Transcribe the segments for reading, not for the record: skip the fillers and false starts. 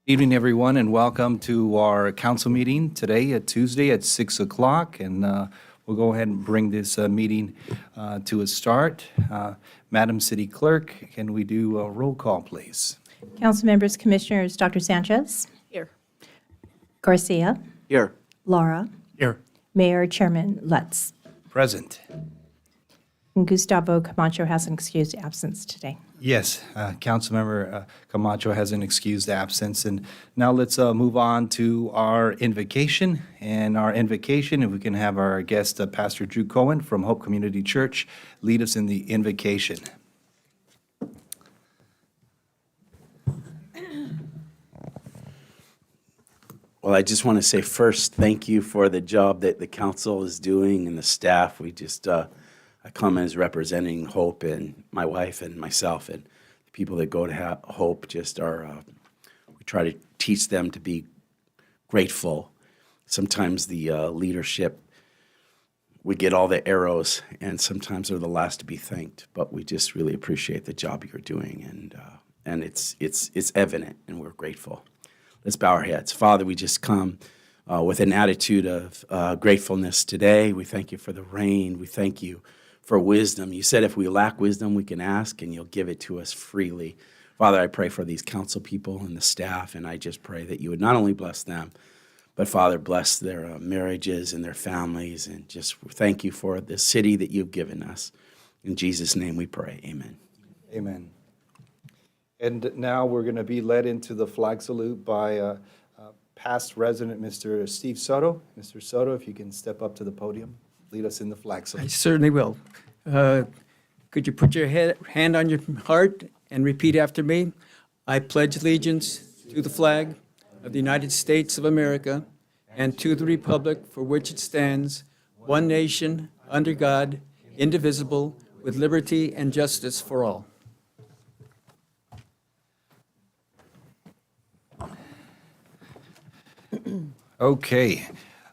Evening, everyone, and welcome to our council meeting today at Tuesday at 6 o'clock. And we'll go ahead and bring this meeting to a start. Madam City Clerk, can we do a roll call, please? Council members, commissioners, Dr. Sanchez. Here. Garcia. Here. Laura. Here. Mayor Chairman Lutz. Present. And Gustavo Camacho has an excused absence today. Yes, Councilmember Camacho has an excused absence. And now let's move on to our invocation. And our invocation, if we can have our guest, Pastor Drew Cohen from Hope Community Church, lead us in the invocation. Well, I just want to say first, thank you for the job that the council is doing and the staff. I come as representing Hope, and my wife and myself and the people that go to Hope just are, we try to teach them to be grateful. Sometimes the leadership, we get all the arrows, and sometimes they're the last to be thanked, but we just really appreciate the job you're doing, and it's evident, and we're grateful. Let's bow our heads. Father, we just come with an attitude of gratefulness today. We thank you for the rain. We thank you for wisdom. You said if we lack wisdom, we can ask, and you'll give it to us freely. Father, I pray for these council people and the staff, and I just pray that you would not only bless them, but, Father, bless their marriages and their families, and just thank you for the city that you've given us. In Jesus' name we pray. Amen. Amen. And now we're going to be led into the flag salute by past resident, Mr. Steve Soto. Mr. Soto, if you can step up to the podium, lead us in the flag I salute. certainly will. Could you put your hand on your heart and repeat after me? I pledge allegiance to the flag of the United States of America and to the republic for which it stands, one nation, under God, indivisible, with liberty and justice for all. Okay.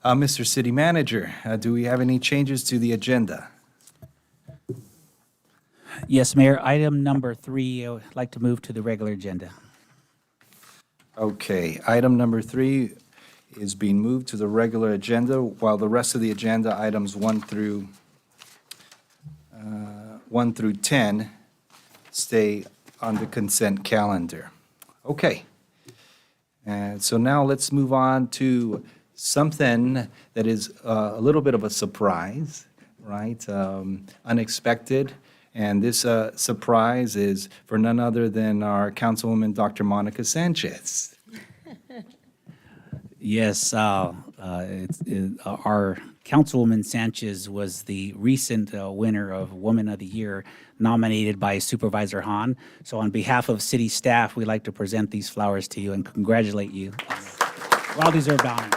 Mr. City Manager, do we have any changes to the agenda? Yes, Mayor. Item number 3, I would like to move to the regular agenda. Okay. Item number 3 is being moved to the regular agenda, while the rest of the agenda, items 1 through 10, stay on the consent calendar. Okay. And so now let's move on to something that is a little bit of a surprise, right? Unexpected. And this surprise is for none other than our Councilwoman, Dr. Monica Sanchez. Yes, our Councilwoman Sanchez was the recent winner of Woman of the Year, nominated by Supervisor Hahn. So on behalf of city staff, we'd like to present these flowers to you and congratulate you. Well-deserved honor.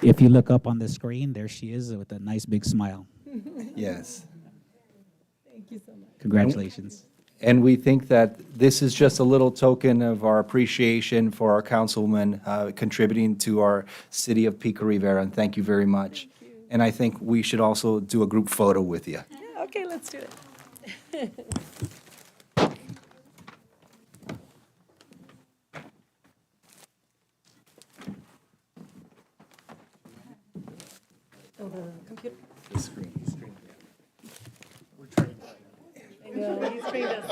If you look up on the screen, there she is with a nice big smile. Yes. Thank you so much. Congratulations. And we think that this is just a little token of our appreciation for our councilwoman contributing to our city of Pico Rivera, and thank you very much. And I think we should also do a group photo with you. Yeah, okay, let's do it. Oh, the computer? The screen. I know, he's trained us.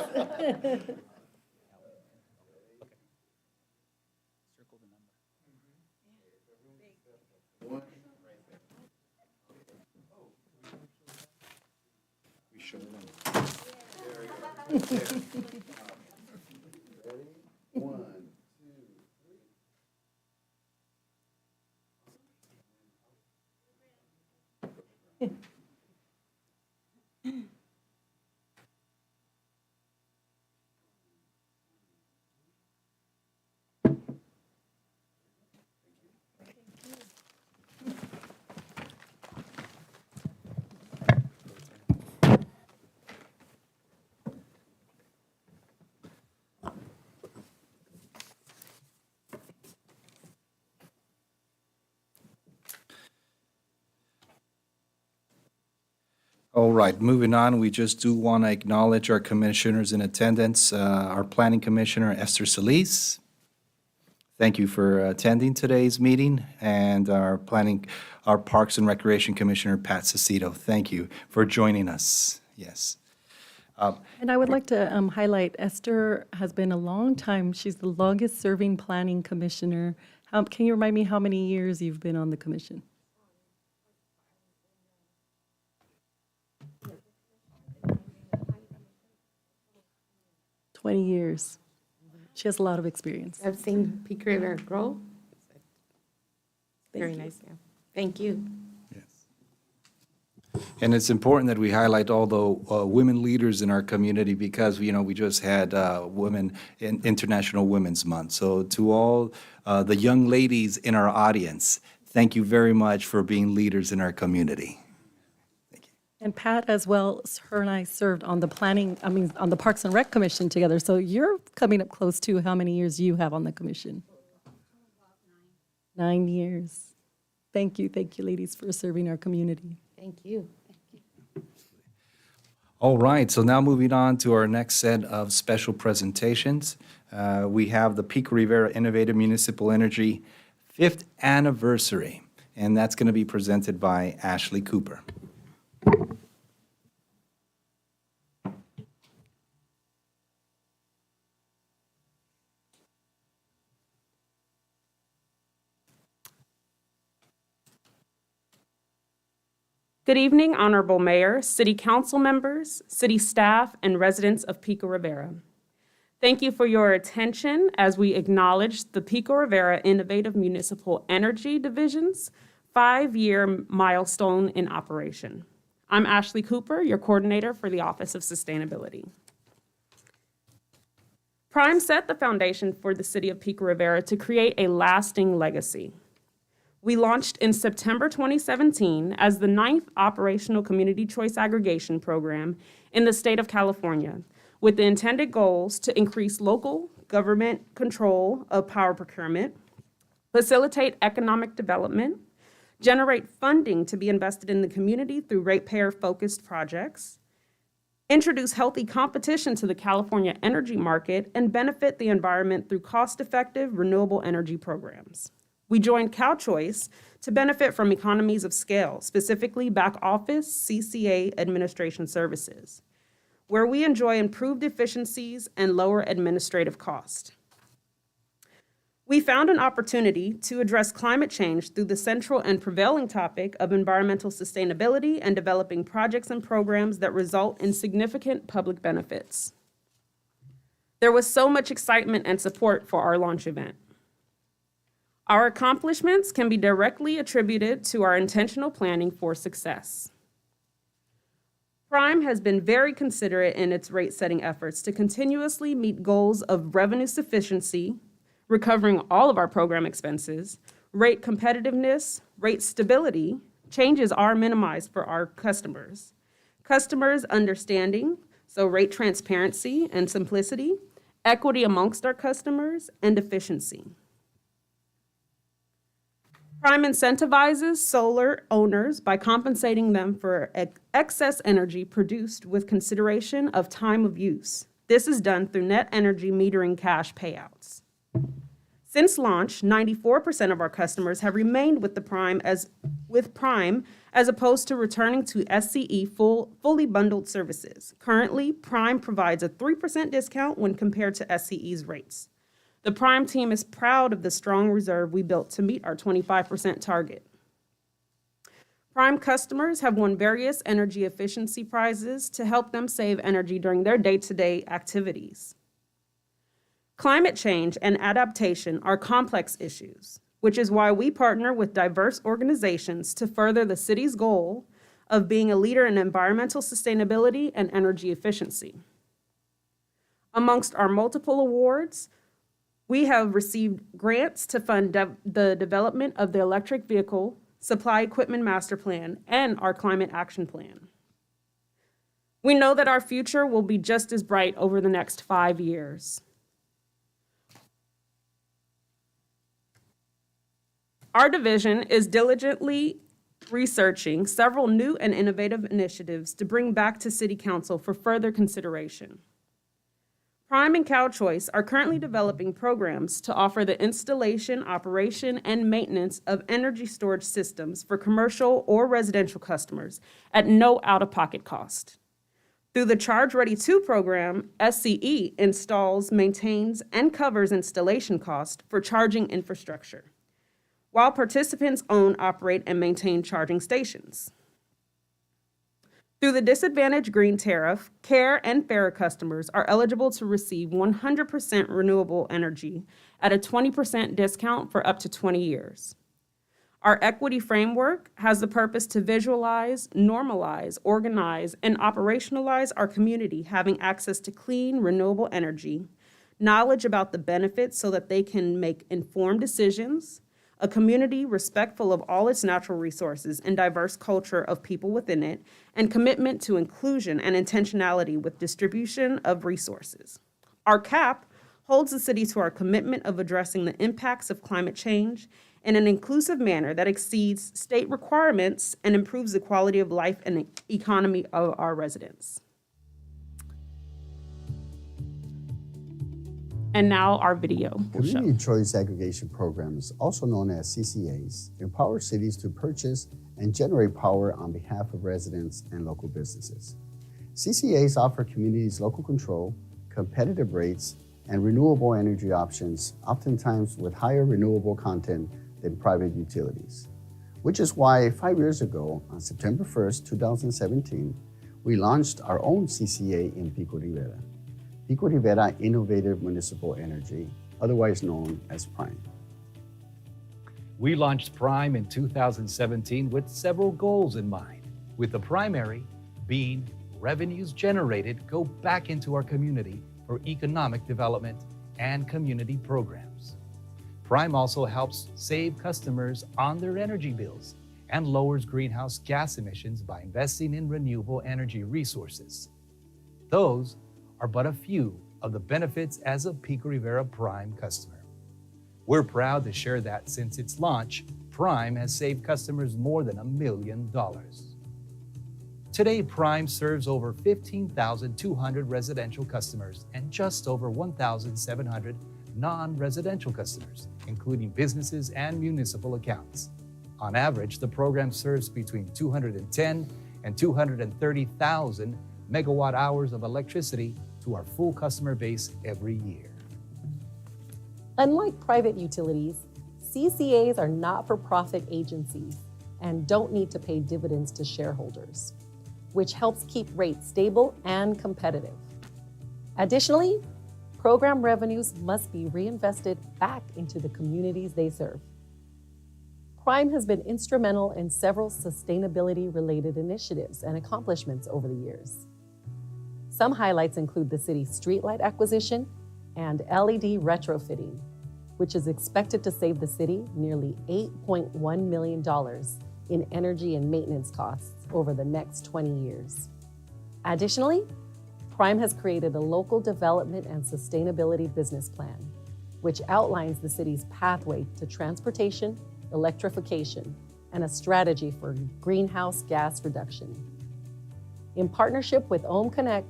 All right, moving on, we just do want to acknowledge our commissioners in attendance. Our Planning Commissioner, Esther Solis. Thank you for attending today's meeting. And our Parks and Recreation Commissioner, Pat Cicito. Thank you for joining us. Yes. And I would like to highlight Esther has been a long time. She's the longest-serving planning commissioner. Can you remind me how many years you've been on the commission? 20 years. She has a lot of experience. I've seen Pico Rivera grow. Very you. nice, yeah. Thank you. And it's important that we highlight all the women leaders in our community because, we just had International Women's Month. So to all the young ladies in our audience, thank you very much for being leaders in our community. And Pat as well, her and I served on the on the Parks and Rec Commission together. So you're coming up close to how many years you have on the commission? 9 years. Thank you, ladies, for serving our community. Thank you. All right, so now moving on to our next set of special presentations. We have the Pico Rivera Innovative Municipal Energy 5th Anniversary, and that's going to be presented by Ashley Cooper. Good evening, Honorable Mayor, City Council members, City staff, and residents of Pico Rivera. Thank you for your attention as we acknowledge the Pico Rivera Innovative Municipal Energy Division's 5-year milestone in operation. I'm Ashley Cooper, your coordinator for the Office of Sustainability. Prime set the foundation for the City of Pico Rivera to create a lasting legacy. We launched in September 2017 as the 9th operational community choice aggregation program in the state of California, with the intended goals to increase local government control of power procurement, facilitate economic development, generate funding to be invested in the community through ratepayer-focused projects, introduce healthy competition to the California energy market, and benefit the environment through cost-effective renewable energy programs. We joined CalChoice to benefit from economies of scale, specifically back office CCA administration services, where we enjoy improved efficiencies and lower administrative cost. We found an opportunity to address climate change through the central and prevailing topic of environmental sustainability and developing projects and programs that result in significant public benefits. There was so much excitement and support for our launch event. Our accomplishments can be directly attributed to our intentional planning for success. Prime has been very considerate in its rate-setting efforts to continuously meet goals of revenue sufficiency, recovering all of our program expenses, rate competitiveness, rate stability, changes are minimized for our customers, customers' understanding, so rate transparency and simplicity, equity amongst our customers, and efficiency. Prime incentivizes solar owners by compensating them for excess energy produced with consideration of time of use. This is done through net energy metering cash payouts. Since launch, 94% of our customers have remained with Prime as opposed to returning to SCE fully bundled services. Currently, Prime provides a 3% discount when compared to SCE's rates. The Prime team is proud of the strong reserve we built to meet our 25% target. Prime customers have won various energy efficiency prizes to help them save energy during their day-to-day activities. Climate change and adaptation are complex issues, which is why we partner with diverse organizations to further the city's goal of being a leader in environmental sustainability and energy efficiency. Amongst our multiple awards, we have received grants to fund the development of the electric vehicle supply equipment master plan and our climate action plan. We know that our future will be just as bright over the next 5 years. Our division is diligently researching several new and innovative initiatives to bring back to City Council for further consideration. Prime and CalChoice are currently developing programs to offer the installation, operation, and maintenance of energy storage systems for commercial or residential customers at no out-of-pocket cost. Through the Charge Ready 2 program, SCE installs, maintains, and covers installation costs for charging infrastructure, while participants own, operate, and maintain charging stations. Through the Disadvantaged Green Tariff, CARE and FARA customers are eligible to receive 100% renewable energy at a 20% discount for up to 20 years. Our equity framework has the purpose to visualize, normalize, organize, and operationalize our community having access to clean, renewable energy, knowledge about the benefits so that they can make informed decisions, a community respectful of all its natural resources and diverse culture of people within it, and commitment to inclusion and intentionality with distribution of resources. Our CAP holds the city to our commitment of addressing the impacts of climate change in an inclusive manner that exceeds state requirements and improves the quality of life and economy of our residents. And now our video will show. Community Choice Aggregation Programs, also known as CCAs, empower cities to purchase and generate power on behalf of residents and local businesses. CCAs offer communities local control, competitive rates, and renewable energy options, oftentimes with higher renewable content than private utilities. Which is why 5 years ago, on September 1st, 2017, we launched our own CCA in Pico, Rivera. Pico Rivera Innovative Municipal Energy, otherwise known as PRIME. We launched Prime in 2017 with several goals in mind, with the primary being revenues generated go back into our community for economic development and community programs. Prime also helps save customers on their energy bills and lowers greenhouse gas emissions by investing in renewable energy resources. Those are but a few of the benefits as a Pico Rivera Prime customer. We're proud to share that since its launch, Prime has saved customers more than $1 million. Today, Prime serves over 15,200 residential customers and just over 1,700 non-residential customers, including businesses and municipal accounts. On average, the program serves between 210 and 230,000 megawatt hours of electricity to our full customer base every year. Unlike private utilities, CCAs are not-for-profit agencies and don't need to pay dividends to shareholders, which helps keep rates stable and competitive. Additionally, program revenues must be reinvested back into the communities they serve. Prime has been instrumental in several sustainability-related initiatives and accomplishments over the years. Some highlights include the city's streetlight acquisition and LED retrofitting, which is expected to save the city nearly $8.1 million in energy and maintenance costs over the next 20 years. Additionally, Prime has created a local development and sustainability business plan, which outlines the city's pathway to transportation, electrification, and a strategy for greenhouse gas reduction. In partnership with Ohm Connect,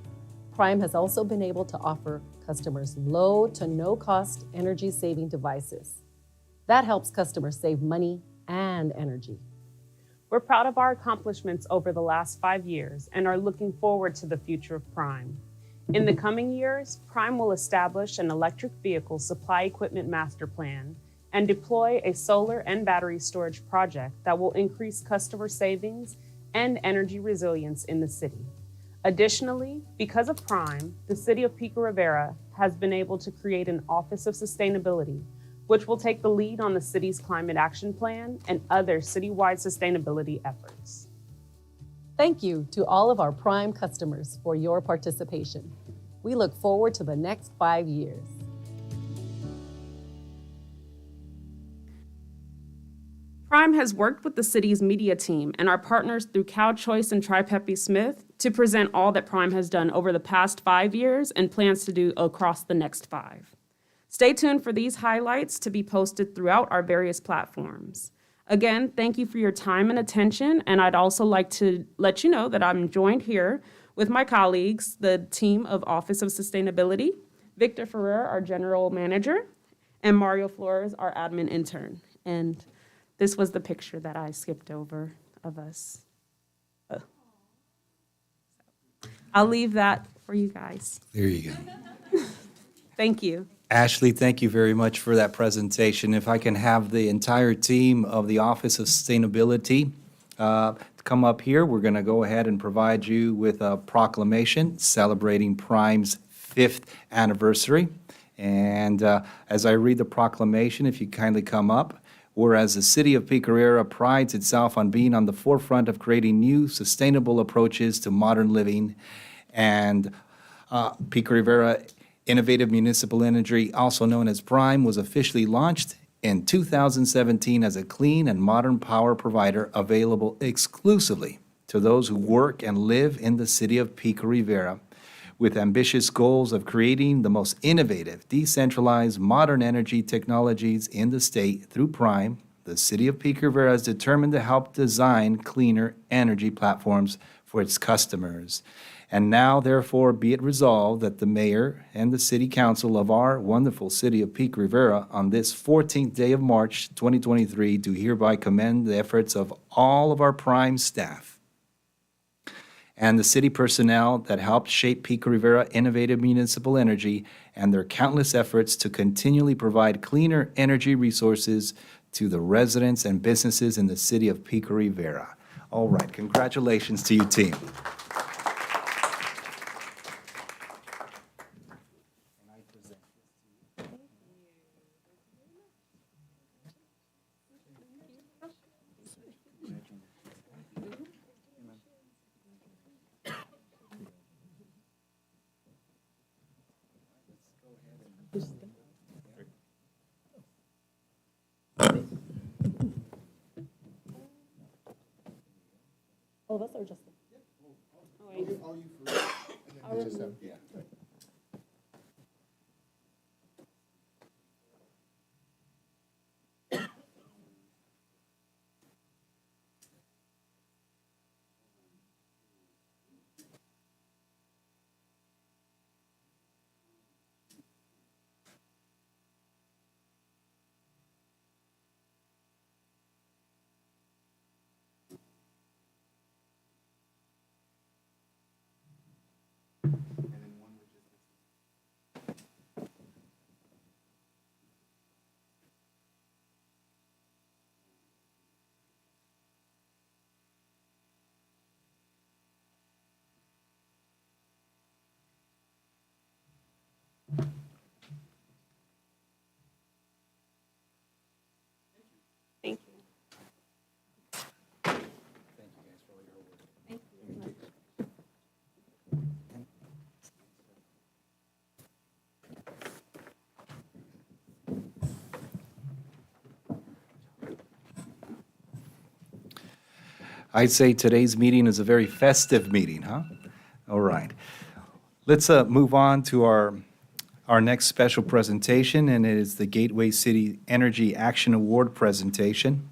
Prime has also been able to offer customers low to no cost energy saving devices. That helps customers save money and energy. We're proud of our accomplishments over the last 5 years and are looking forward to the future of Prime. In the coming years, Prime will establish an electric vehicle supply equipment master plan and deploy a solar and battery storage project that will increase customer savings and energy resilience in the city. Additionally, because of Prime, the City of Pico Rivera has been able to create an Office of Sustainability, which will take the lead on the city's climate action plan and other citywide sustainability efforts. Thank you to all of our Prime customers for your participation. We look forward to the next 5 years. Prime has worked with the city's media team and our partners through CalChoice and Tripepi Smith to present all that Prime has done over the past 5 years and plans to do across the next 5. Stay tuned for these highlights to be posted throughout our various platforms. Again, thank you for your time and attention, and I'd also like to let you know that I'm joined here with my colleagues, the team of Office of Sustainability, Victor Ferrer, our General Manager, and Mario Flores, our Admin Intern. And this was the picture that I skipped over of us. I'll leave that for you guys. There you go. Thank you. Ashley, thank you very much for that presentation. If I can have the entire team of the Office of Sustainability come up here, we're going to go ahead and provide you with a proclamation celebrating Prime's 5th anniversary. And as I read the proclamation, if you kindly come up, whereas the city of Pico Rivera prides itself on being on the forefront of creating new sustainable approaches to modern living, and Pico Rivera Innovative Municipal Energy, also known as Prime, was officially launched in 2017 as a clean and modern power provider available exclusively to those who work and live in the city of Pico Rivera, with ambitious goals of creating the most innovative, decentralized, modern energy technologies in the state. Through Prime, the city of Pico Rivera is determined to help design cleaner energy platforms for its customers. And now, therefore, be it resolved that the mayor and the city council of our wonderful city of Pico Rivera on this 14th day of March 2023 do hereby commend the efforts of all of our Prime staff and the city personnel that helped shape Pico Rivera Innovative Municipal Energy and their countless efforts to continually provide cleaner energy resources to the residents and businesses in the city of Pico Rivera. All right, congratulations to you, team. Oh, that's or just. Thank you. I'd say today's meeting is a very festive meeting, huh? All right. Let's move on to our next special presentation, and it is the Gateway City Energy Action Award presentation.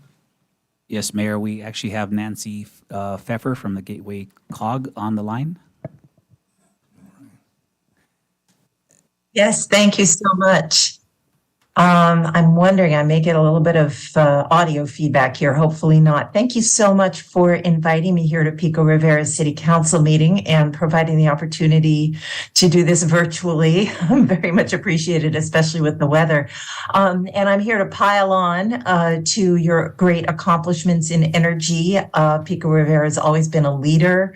Yes, Mayor, we actually have Nancy Pfeffer from the Gateway COG on the line. Yes, thank you so much. I'm wondering, I may get a little bit of audio feedback here, hopefully not. Thank you so much for inviting me here to Pico Rivera City Council meeting and providing the opportunity to do this virtually. I'm very much appreciated, especially with the weather. And I'm here to pile on to your great accomplishments in energy. Pico Rivera has always been a leader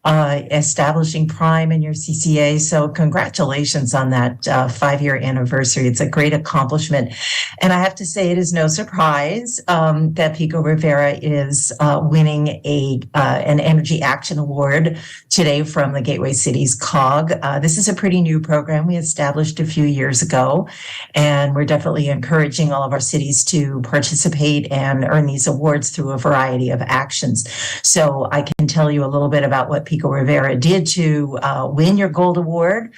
establishing Prime in your CCA. So congratulations on that 5-year anniversary. It's a great accomplishment. And I have to say, it is no surprise that Pico Rivera is winning an Energy Action Award today from the Gateway Cities COG. This is a pretty new program we established a few years ago, and we're definitely encouraging all of our cities to participate and earn these awards through a variety of actions. So I can tell you a little bit about what Pico Rivera did to win your gold award.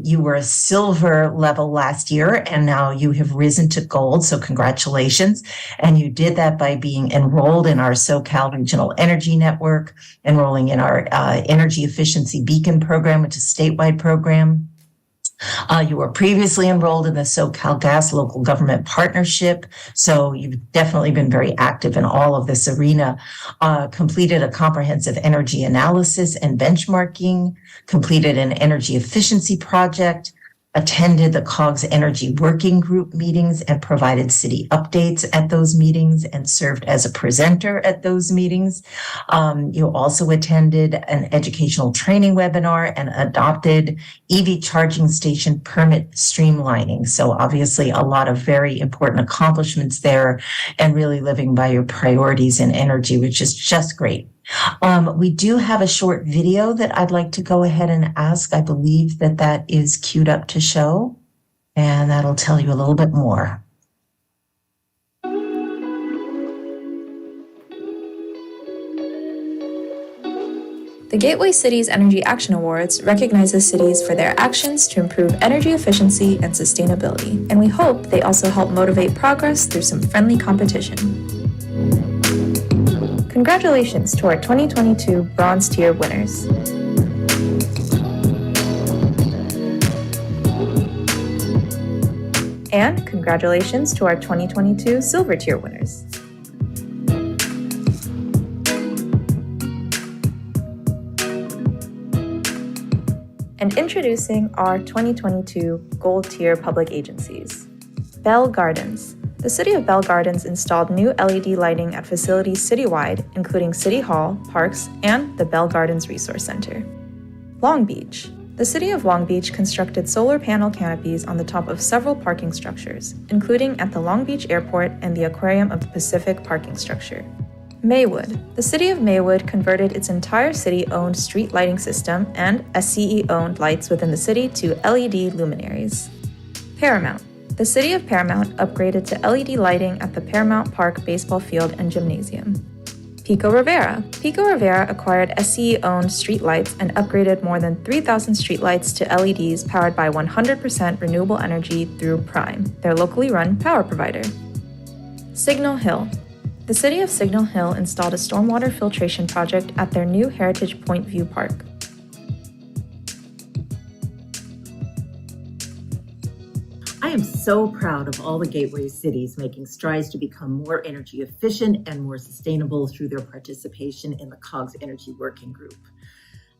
You were a silver level last year, and now you have risen to gold, so congratulations. And you did that by being enrolled in our SoCal Regional Energy Network, enrolling in our Energy Efficiency Beacon program, which is a statewide program. You were previously enrolled in the SoCal Gas Local Government Partnership, so you've definitely been very active in all of this arena. Completed a comprehensive energy analysis and benchmarking, completed an energy efficiency project, attended the COGS Energy Working Group meetings and provided city updates at those meetings and served as a presenter at those meetings. You also attended an educational training webinar and adopted EV charging station permit streamlining. So obviously a lot of very important accomplishments there and really living by your priorities in energy, which is just great. We do have a short video that I'd like to go ahead and ask. I believe that that is queued up to show, and that'll tell you a little bit more. The Gateway Cities Energy Action Awards recognizes cities for their actions to improve energy efficiency and sustainability, and we hope they also help motivate progress through some friendly competition. Congratulations to our 2022 Bronze Tier winners. And congratulations to our 2022 Silver Tier winners. And introducing our 2022 Gold Tier public agencies. Bell Gardens. The City of Bell Gardens installed new LED lighting at facilities citywide, including City Hall, parks, and the Bell Gardens Resource Center. Long Beach. The City of Long Beach constructed solar panel canopies on the top of several parking structures, including at the Long Beach Airport and the Aquarium of the Pacific parking structure. Maywood. The City of Maywood converted its entire city-owned street lighting system and SCE-owned lights within the city to LED luminaries. Paramount. The City of Paramount upgraded to LED lighting at the Paramount Park baseball field and gymnasium. Pico Rivera. Pico Rivera acquired SCE-owned streetlights and upgraded more than 3,000 streetlights to LEDs powered by 100% renewable energy through Prime, their locally run power provider. Signal Hill. The City of Signal Hill installed a stormwater filtration project at their new Heritage Point View Park. I am so proud of all the Gateway cities making strides to become more energy efficient and more sustainable through their participation in the COGS Energy Working Group.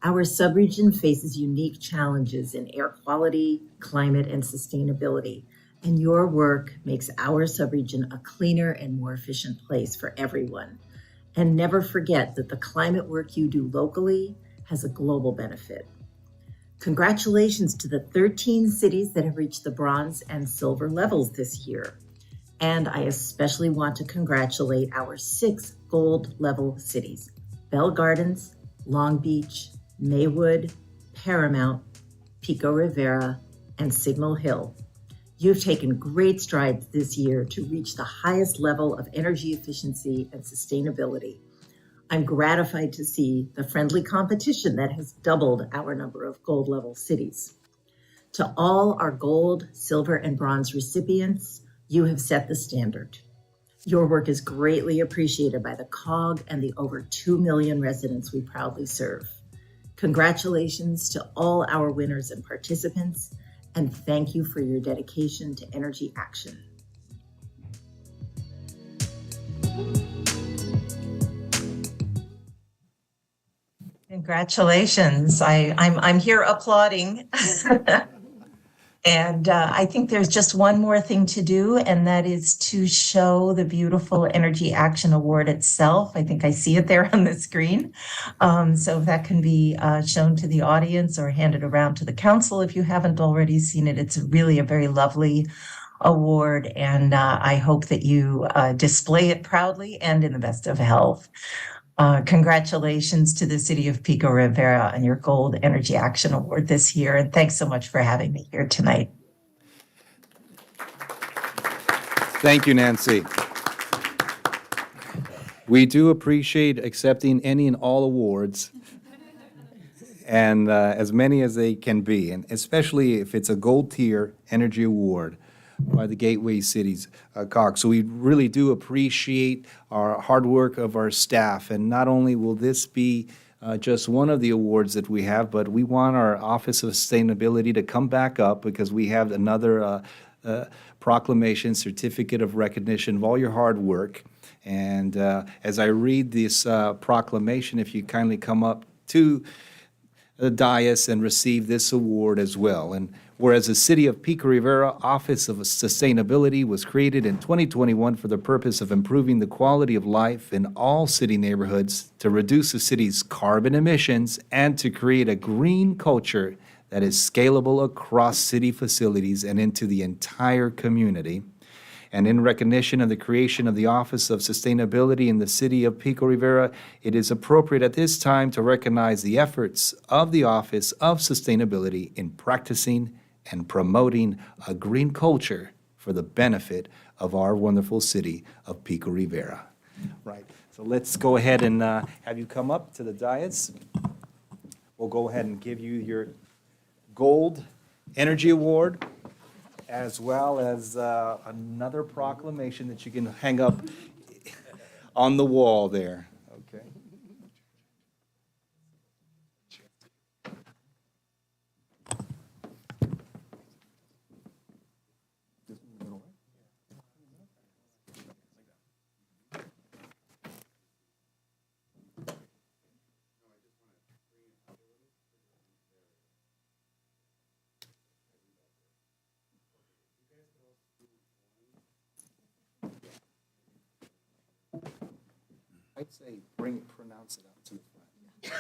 Our subregion faces unique challenges in air quality, climate, and sustainability, and your work makes our subregion a cleaner and more efficient place for everyone. And never forget that the climate work you do locally has a global benefit. Congratulations to the 13 cities that have reached the bronze and silver levels this year. And I especially want to congratulate our 6 gold level cities: Bell Gardens, Long Beach, Maywood, Paramount, Pico Rivera, and Signal Hill. You've taken great strides this year to reach the highest level of energy efficiency and sustainability. I'm gratified to see the friendly competition that has doubled our number of gold level cities. To all our gold, silver, and bronze recipients, you have set the standard. Your work is greatly appreciated by the COG and the over 2 million residents we proudly serve. Congratulations to all our winners and participants, and thank you for your dedication to energy action. Congratulations. I'm here applauding. And I think there's just one more thing to do, and that is to show the beautiful Energy Action Award itself. I think I see it there on the screen. So if that can be shown to the audience or handed around to the council if you haven't already seen it. It's really a very lovely award, and I hope that you display it proudly and in the best of health. Congratulations to the City of Pico Rivera on your Gold Energy Action Award this year, and thanks so much for having me here tonight. Thank you, Nancy. We do appreciate accepting any and all awards. and as many as they can be, and especially if it's a gold tier energy award by the Gateway Cities Caucus. So we really do appreciate our hard work of our staff, and not only will this be just one of the awards that we have, but we want our Office of Sustainability to come back up because we have another proclamation, certificate of recognition of all your hard work. And as I read this proclamation, if you kindly come up to the dais and receive this award as well. And whereas the City of Pico Rivera Office of Sustainability was created in 2021 for the purpose of improving the quality of life in all city neighborhoods, to reduce the city's carbon emissions, and to create a green culture that is scalable across city facilities and into the entire community. And in recognition of the creation of the Office of Sustainability in the City of Pico Rivera, it is appropriate at this time to recognize the efforts of the Office of Sustainability in practicing and promoting a green culture for the benefit of our wonderful city of Pico Rivera. Right, so let's go ahead and have you come up to the dais. We'll go ahead and give you your Gold Energy Award, as well as another proclamation that you can hang up on the wall there. Okay. I'd say pronounce it out to the front.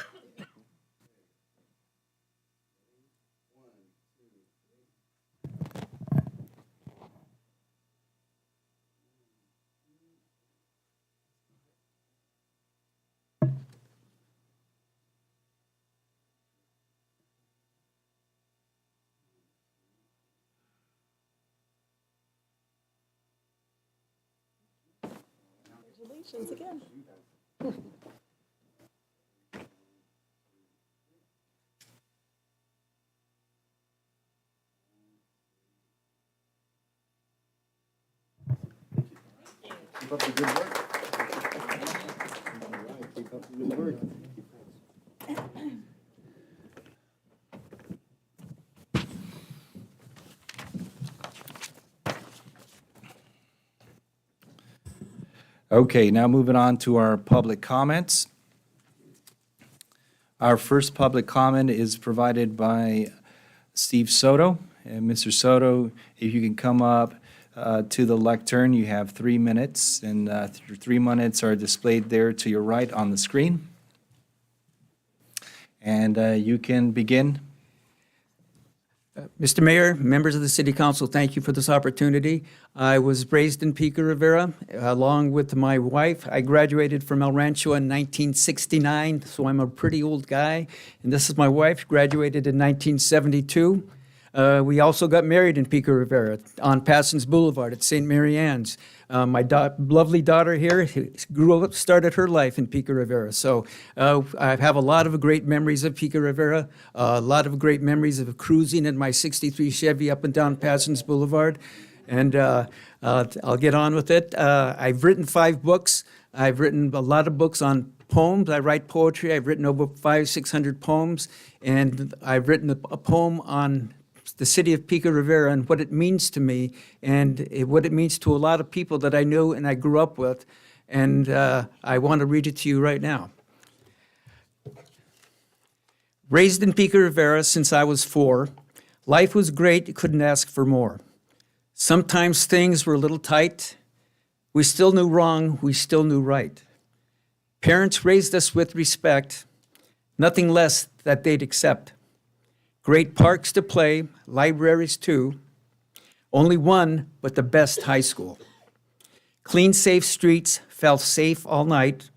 Congratulations again. Keep up the good work. All right, keep up the good work. Okay, now moving on to our public comments. Our first public comment is provided by Steve Soto. And Mr. Soto, if you can come up to the lectern, you have 3 minutes, and 3 minutes are displayed there to your right on the screen. And you can begin. Mr. Mayor, members of the City Council, thank you for this opportunity. I was raised in Pico Rivera along with my wife. I graduated from El Rancho in 1969, so I'm a pretty old guy. And this is my wife, graduated in 1972. We also got married in Pico Rivera on Passons Boulevard at St. Mary Ann's. My lovely daughter here grew up, started her life in Pico Rivera. So I have a lot of great memories of Pico Rivera, a lot of great memories of cruising in my 63 Chevy up and down Passons Boulevard. And I'll get on with it. I've written 5 books. I've written a lot of books on poems. I write poetry. I've written over 500-600 poems. And I've written a poem on the city of Pico Rivera and what it means to me and what it means to a lot of people that I know and I grew up with. And I want to read it to you right now. Raised in Pico Rivera since I was 4, life was great, couldn't ask for more. Sometimes things were a little tight. We still knew wrong, we still knew right. Parents raised us with respect, nothing less that they'd accept. Great parks to play, libraries too. Only one, but the best high school. Clean, safe streets, felt safe all night.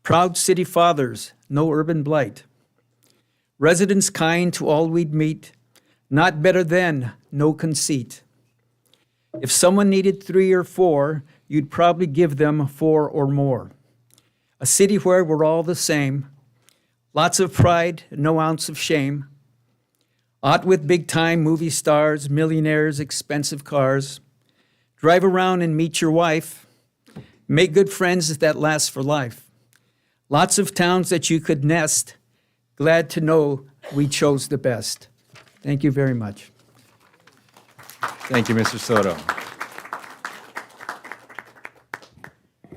Proud city fathers, no urban blight. Residents kind to all we'd meet. Not better than, no conceit. If someone needed 3 or 4, you'd probably give them 4 or more. A city where we're all the same. Lots of pride, no ounce of shame. Out with big-time movie stars, millionaires, expensive cars. Drive around and meet your wife. Make good friends that last for life. Lots of towns that you could nest. Glad to know we chose the best. Thank you very much. Thank you, Mr. Soto.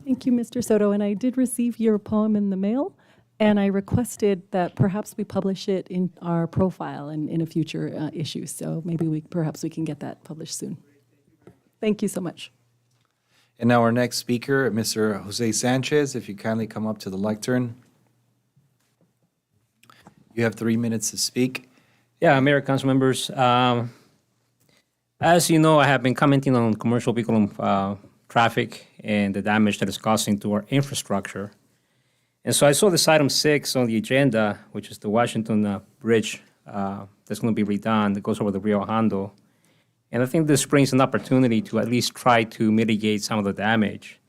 Thank you, Mr. Soto. And I did receive your poem in the mail, and I requested that perhaps we publish it in our profile and in a future issue. So maybe perhaps we can get that published soon. Thank you so much. And now our next speaker, Mr. Jose Sanchez, if you kindly come up to the lectern. You have 3 minutes to speak. Yeah, Mayor, council members. As you know, I have been commenting on commercial vehicle traffic and the damage that it's causing to our infrastructure. And so I saw this item 6 on the agenda, which is the Washington Bridge that's going to be redone that goes over the Rio Hondo. And I think this brings an opportunity to at least try to mitigate some of the damage.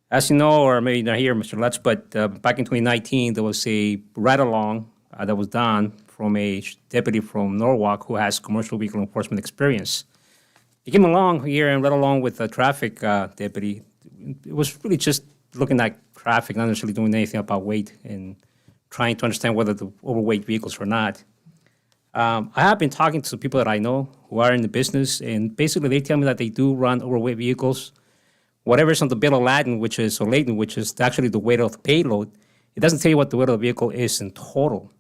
As you know, or maybe not here, Mr. Lutz, but back in 2019, there was a ride-along that was done from a deputy from Norwalk who has commercial vehicle enforcement experience. He came along here and read along with the traffic deputy. It was really just looking at traffic, not necessarily doing anything about weight and trying to understand whether the overweight vehicles or not. I have been talking to people that I know who are in the business, and basically they tell me that they do run overweight vehicles. Whatever is on the bill of lading, which is actually the weight of the payload, it doesn't tell you what the weight of the vehicle is in total.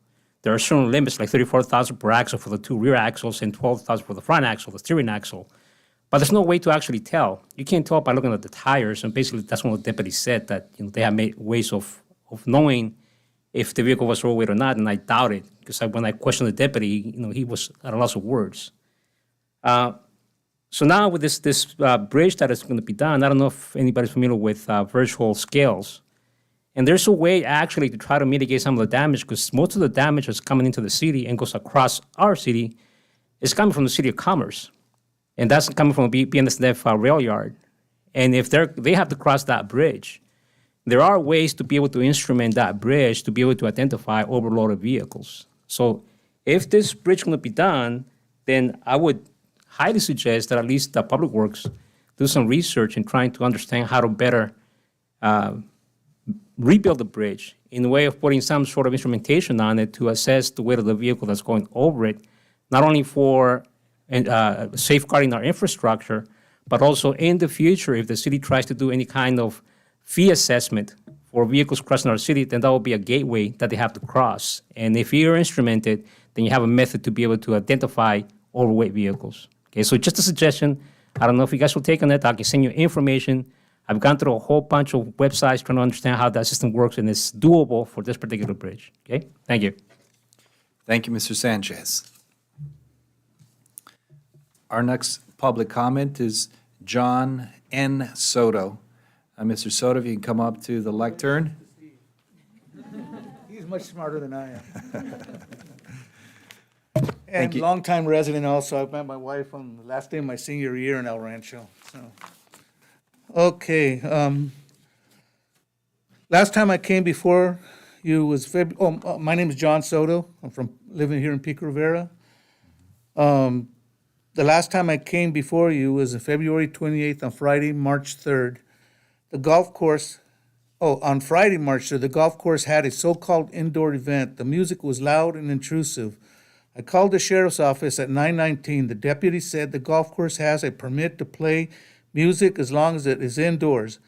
There are certain limits, like 34,000 per axle for the 2 rear axles and 12,000 for the front axle, the steering axle. But there's no way to actually tell. You can't tell by looking at the tires, and basically that's what the deputy said, that they have made ways of knowing if the vehicle was overweight or not, and I doubt it, because when I questioned the deputy, he was at a loss of words. So now with this bridge that is going to be done, I don't know if anybody's familiar with virtual scales. And there's a way actually to try to mitigate some of the damage, because most of the damage that's coming into the city and goes across our city is coming from the city of Commerce. And that's coming from a BNSF rail yard. And if they have to cross that bridge, there are ways to be able to instrument that bridge to be able to identify overloaded vehicles. So if this bridge is going to be done, then I would highly suggest that at least the Public Works do some research in trying to understand how to better rebuild the bridge in a way of putting some sort of instrumentation on it to assess the weight of the vehicle that's going over it, not only for safeguarding our infrastructure, but also in the future, if the city tries to do any kind of fee assessment for vehicles crossing our city, then that will be a gateway that they have to cross. And if you're instrumented, then you have a method to be able to identify overweight vehicles. Okay, so just a suggestion. I don't know if you guys will take on it. I can send you information. I've gone through a whole bunch of websites trying to understand how that system works, and it's doable for this particular bridge. Okay, thank you. Thank you, Mr. Sanchez. Our next public comment is John N. Soto. Mr. Soto, if you can come up to the lectern. He's much smarter than I am. Thank And you. longtime resident also. I met my wife on the last day of my senior year in El Rancho. So, okay. Last time I came before you was my name is John Soto. I'm living here in Pico, Rivera. The last time I came before you was on February 28th on Friday, March 3rd. The golf course, on Friday, March 3rd, the golf course had a so-called indoor event. The music was loud and intrusive. I called the sheriff's office at 9:19. The deputy said the golf course has a permit to play music as long as it is indoors.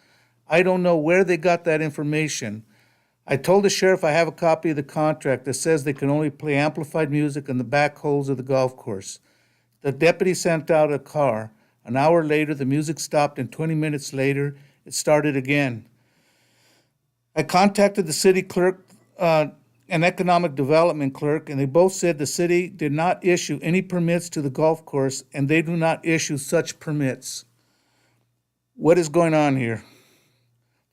I don't know where they got that information. I told the sheriff I have a copy of the contract that says they can only play amplified music in the back holes of the golf course. The deputy sent out a car. An hour later, the music stopped, and 20 minutes later, it started again. I contacted the city clerk and economic development clerk, and they both said the city did not issue any permits to the golf course, and they do not issue such permits. What is going on here?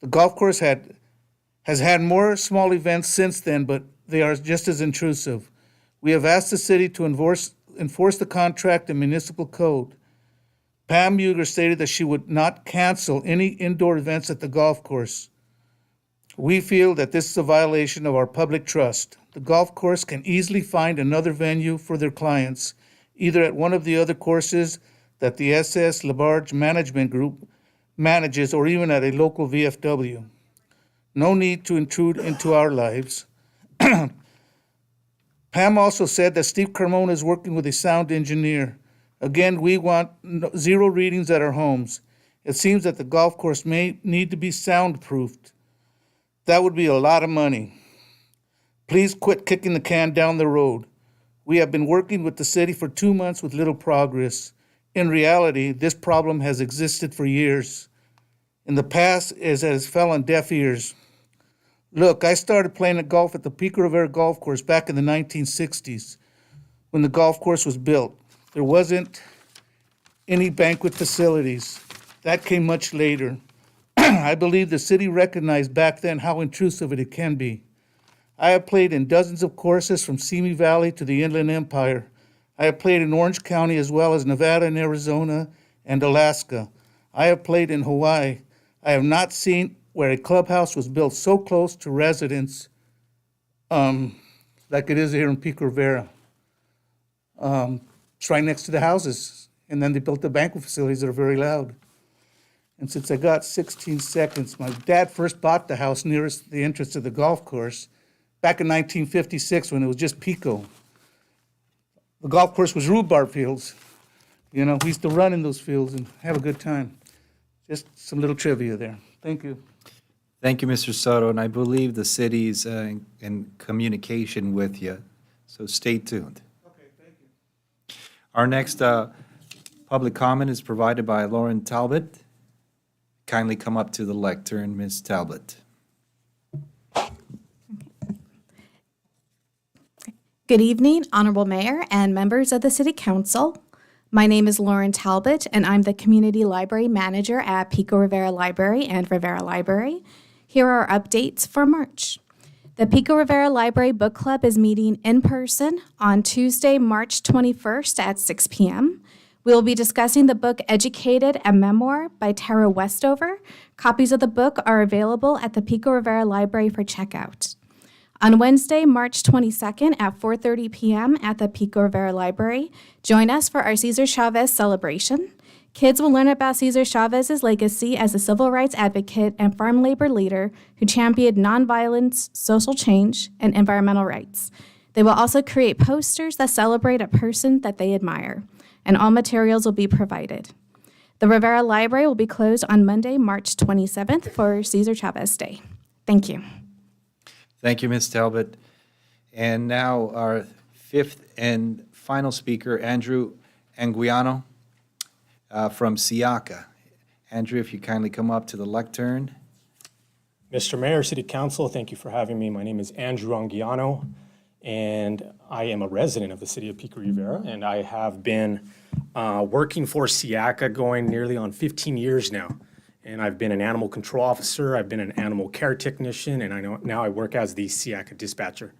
The golf course has had more small events since then, but they are just as intrusive. We have asked the city to enforce the contract and municipal code. Pam Muger stated that she would not cancel any indoor events at the golf course. We feel that this is a violation of our public trust. The golf course can easily find another venue for their clients, either at one of the other courses that the SS Labarge Management Group manages or even at a local VFW. No need to intrude into our lives. Pam also said that Steve Carmona is working with a sound engineer. Again, we want zero readings at our homes. It seems that the golf course may need to be soundproofed. That would be a lot of money. Please quit kicking the can down the road. We have been working with the city for 2 months with little progress. In reality, this problem has existed for years. In the past, it has fell on deaf ears. Look, I started playing at golf at the Pico Rivera Golf Course back in the 1960s when the golf course was built. There wasn't any banquet facilities. That came much later. I believe the city recognized back then how intrusive it can be. I have played in dozens of courses from Simi Valley to the Inland Empire. I have played in Orange County as well as Nevada and Arizona and Alaska. I have played in Hawaii. I have not seen where a clubhouse was built so close to residents like it is here in Pico Rivera. It's right next to the houses. And then they built the banquet facilities that are very loud. And since I got 16 seconds, my dad first bought the house nearest the entrance to the golf course back in 1956 when it was just Pico. The golf course was rhubarb fields. You know, we used to run in those fields and have a good time. Just some little trivia there. Thank you. Thank you, Mr. Soto, and I believe the city's in communication with you, so stay tuned. Okay, thank you. Our next public comment is provided by Lauren Talbot. Kindly come up to the lectern, Ms. Talbot. Good evening, Honorable Mayor and members of the City Council. My name is Lauren Talbot, and I'm the Community Library Manager at Pico Rivera Library and Rivera Library. Here are updates for March. The Pico Rivera Library Book Club is meeting in person on Tuesday, March 21st at 6 p.m. We will be discussing the book Educated, a Memoir by Tara Westover. Copies of the book are available at the Pico Rivera Library for checkout. On Wednesday, March 22nd at 4:30 p.m. at the Pico Rivera Library, join us for our Cesar Chavez celebration. Kids will learn about Cesar Chavez's legacy as a civil rights advocate and farm labor leader who championed nonviolence, social change, and environmental rights. They will also create posters that celebrate a person that they admire, and all materials will be provided. The Rivera Library will be closed on Monday, March 27th for Cesar Chavez Day. Thank you. Thank you, Ms. Talbot. And now our fifth and final speaker, Andrew Anguiano from SIACA. Andrew, if you kindly come up to the lectern. Mr. Mayor, City Council, thank you for having me. My name is Andrew Anguiano, and I am a resident of the city of Pico Rivera, and I have been working for SIACA going nearly on 15 years now. And I've been an animal control officer, I've been an animal care technician, and now I work as the SIACA dispatcher.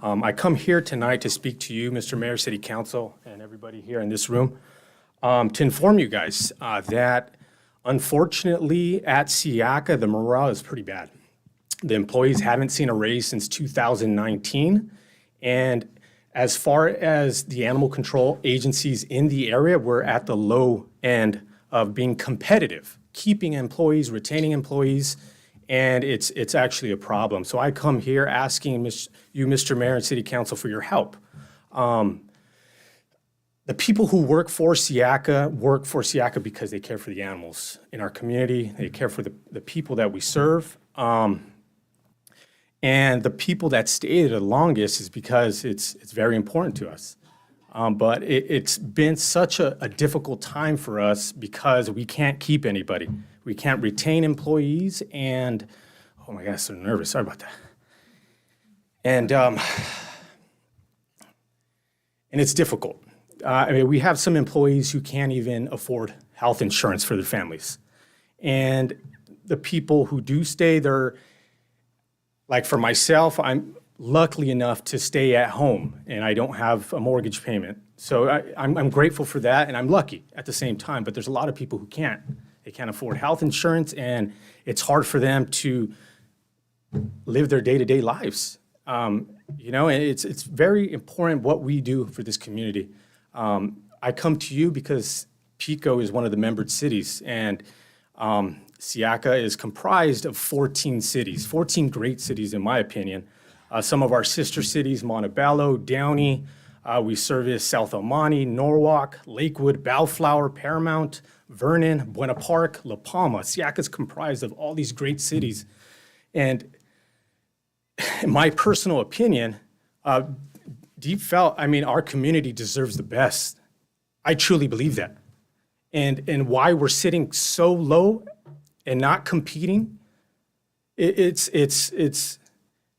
I come here tonight to speak to you, Mr. Mayor, City Council, and everybody here in this room, to inform you guys that unfortunately at SIACA, the morale is pretty bad. The employees haven't seen a raise since 2019, and as far as the animal control agencies in the area, we're at the low end of being competitive, keeping employees, retaining employees, and it's actually a problem. So I come here asking you, Mr. Mayor and City Council, for your help. The people who work for SIACA because they care for the animals in our community. They care for the people that we serve. And the people that stay the longest is because it's very important to us. But it's been such a difficult time for us because we can't keep anybody. We can't retain employees, and oh my gosh, so nervous. Sorry about that. And it's difficult. I mean, we have some employees who can't even afford health insurance for their families. And the people who do stay, they're, like for myself, I'm lucky enough to stay at home and I don't have a mortgage payment. So I'm grateful for that, and I'm lucky at the same time, but there's a lot of people who can't. They can't afford health insurance, and it's hard for them to live their day-to-day lives. You know, and it's very important what we do for this community. I come to you because Pico is one of the membered cities, and Siaka is comprised of 14 cities, 14 great cities in my opinion. Some of our sister cities, Montebello, Downey, we service South El Monte, Norwalk, Lakewood, Bellflower, Paramount, Vernon, Buena Park, La Palma. Siaka is comprised of all these great cities. And in my personal opinion, deep felt, I mean, our community deserves the best. I truly believe that. And why we're sitting so low and not competing, it's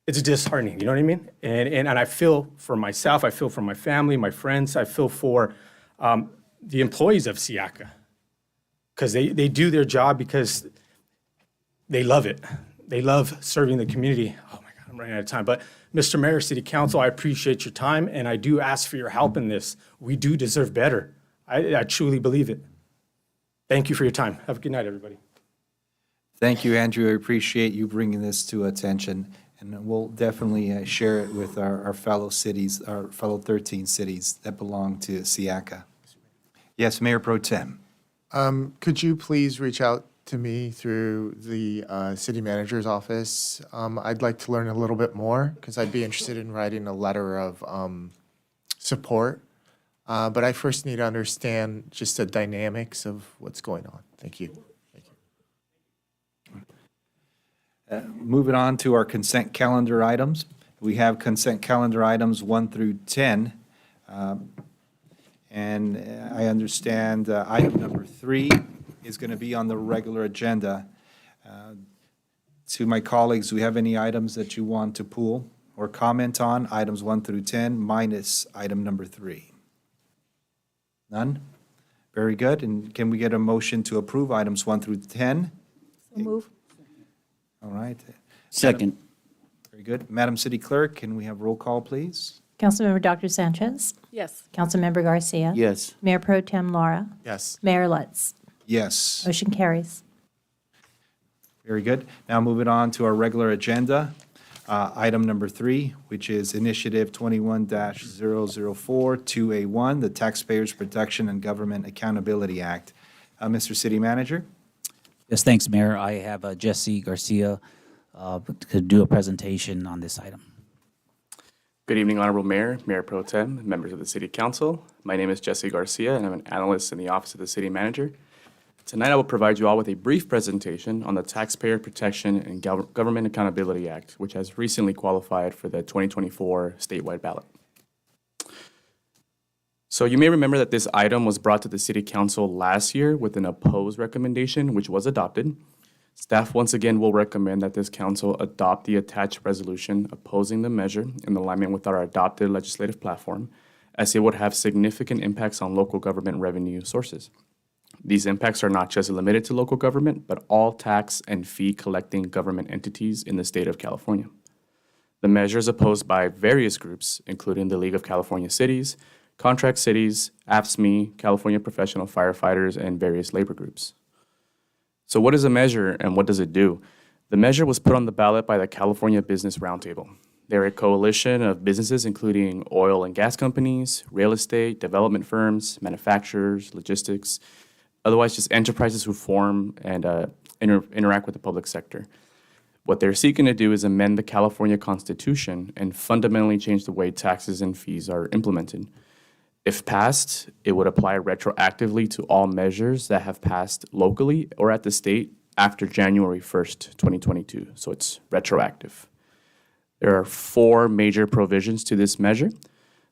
disheartening, you know what I mean? And I feel for myself, I feel for my family, my friends, I feel for the employees of Siaka, because they do their job because they love it. They love serving the community. Oh my God, I'm running out of time. But Mr. Mayor, City Council, I appreciate your time, and I do ask for your help in this. We do deserve better. I truly believe it. Thank you for your time. Have a good night, everybody. Thank you, Andrew. I appreciate you bringing this to attention, and we'll definitely share it with our fellow cities, our fellow 13 cities that belong to Siaka. Yes, Mayor Pro Tem. Could you please reach out to me through the city manager's office? I'd like to learn a little bit more because I'd be interested in writing a letter of support. But I first need to understand just the dynamics of what's going on. Thank you. Moving on to our consent calendar items. We have consent calendar items 1 through 10. And I understand item number 3 is going to be on the regular agenda. To my colleagues, do we have any items that you want to pull or comment on? Items 1 through 10 minus item number 3. None? Very good. And can we get a motion to approve items 1 through 10? So move. All right. Second. Very good. Madam City Clerk, can we have roll call, please? Councilmember Dr. Sanchez. Yes. Councilmember Garcia. Yes. Mayor Pro Tem Laura. Yes. Mayor Lutz. Yes. Motion carries. Very good. Now moving on to our regular agenda. Item number 3, which is Initiative 21-004-2A1, the Taxpayers Protection and Government Accountability Act. Mr. City Manager? Yes, thanks, Mayor. I have Jesse Garcia to do a presentation on this item. Good evening, Honorable Mayor, Mayor Pro Tem, members of the City Council. My name is Jesse Garcia, and I'm an analyst in the Office of the City Manager. Tonight, I will provide you all with a brief presentation on the Taxpayer Protection and Government Accountability Act, which has recently qualified for the 2024 statewide ballot. So you may remember that this item was brought to the City Council last year with an opposed recommendation, which was adopted. Staff once again will recommend that this council adopt the attached resolution opposing the measure in alignment with our adopted legislative platform, as it would have significant impacts on local government revenue sources. These impacts are not just limited to local government, but all tax and fee collecting government entities in the state of California. The measure is opposed by various groups, including the League of California Cities, Contract Cities, AFSCME, California Professional Firefighters, and various labor groups. So what is a measure and what does it do? The measure was put on the ballot by the California Business Roundtable. They're a coalition of businesses including oil and gas companies, real estate, development firms, manufacturers, logistics, otherwise just enterprises who form and interact with the public sector. What they're seeking to do is amend the California Constitution and fundamentally change the way taxes and fees are implemented. If passed, it would apply retroactively to all measures that have passed locally or at the state after January 1st, 2022. So it's retroactive. There are 4 major provisions to this measure.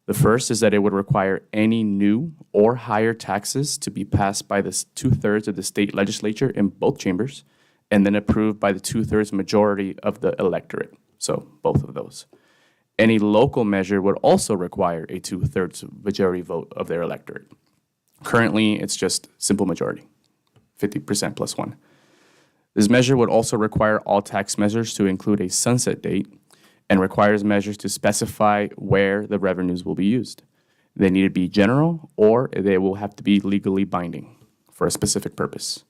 The first is that it would require any new or higher taxes to be passed by the 2/3 of the state legislature in both chambers, and then approved by the 2/3 majority of the electorate. So both of those. Any local measure would also require a 2/3 majority vote of their electorate. Currently, it's just simple majority, 50% plus 1. This measure would also require all tax measures to include a sunset date and requires measures to specify where the revenues will be used. They need to be general or they will have to be legally binding for a specific purpose.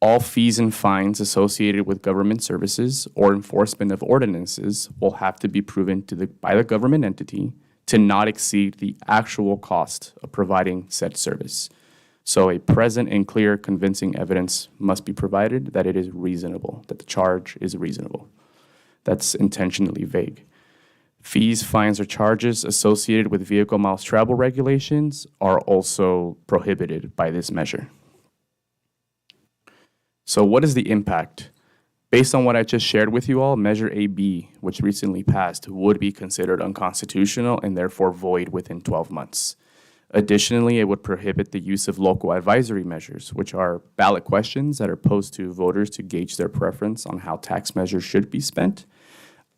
All fees and fines associated with government services or enforcement of ordinances will have to be proven by the government entity to not exceed the actual cost of providing said service. So a present and clear convincing evidence must be provided that it is reasonable, that the charge is reasonable. That's intentionally vague. Fees, fines, or charges associated with vehicle miles travel regulations are also prohibited by this measure. So what is the impact? Based on what I just shared with you all, Measure AB, which recently passed, would be considered unconstitutional and therefore void within 12 months. Additionally, it would prohibit the use of local advisory measures, which are ballot questions that are posed to voters to gauge their preference on how tax measures should be spent.